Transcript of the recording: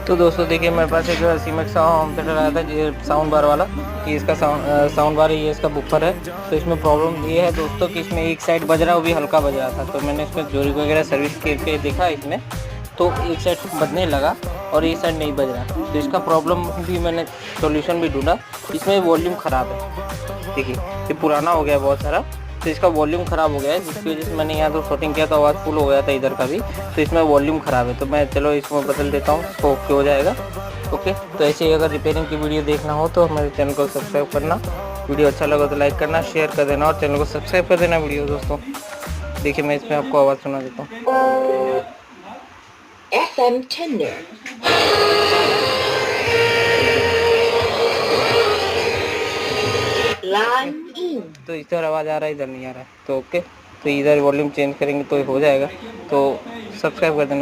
तो दोस्तों देखिए मेरे पास एक सीमेंट का होम थिएटर आया था ये साउंड बार वाला कि इसका साउंड बार ये इसका बुफर है। तो इसमें प्रॉब्लम ये है दोस्तों कि इसमें एक साइड बज रहा है वो भी हल्का बज रहा था। तो मैंने इसमें जोरी वगैरह सर्विस करके देखा इसमें, तो एक साइड बजने लगा और एक साइड नहीं बज रहा। तो इसका प्रॉब्लम भी मैंने सॉल्यूशन भी ढूंढा। इसमें वॉल्यूम ख़राब है, देखिए ये पुराना हो गया बहुत सारा, तो इसका वॉल्यूम ख़राब हो गया है जिसकी वजह से मैंने यहाँ तो शूटिंग किया तो आवाज़ फुल हो गया था इधर का भी। तो इसमें वॉल्यूम ख़राब है, तो मैं चलो इसमें बदल देता हूँ, इसको ओके हो जाएगा। ओके, तो ऐसे ही अगर रिपेयरिंग की वीडियो देखना हो तो हमारे चैनल को सब्सक्राइब करना, वीडियो अच्छा लगा तो लाइक करना, शेयर कर देना और चैनल को सब्सक्राइब कर देना वीडियो दोस्तों। देखिए मैं इसमें आपको आवाज़ सुना देता हूँ। FM Tender. Line in. तो इधर आवाज़ आ रहा है इधर नहीं आ रहा है, तो ओके, तो इधर वॉल्यूम चेंज करेंगे तो हो जाएगा। तो सब्सक्राइब कर देना।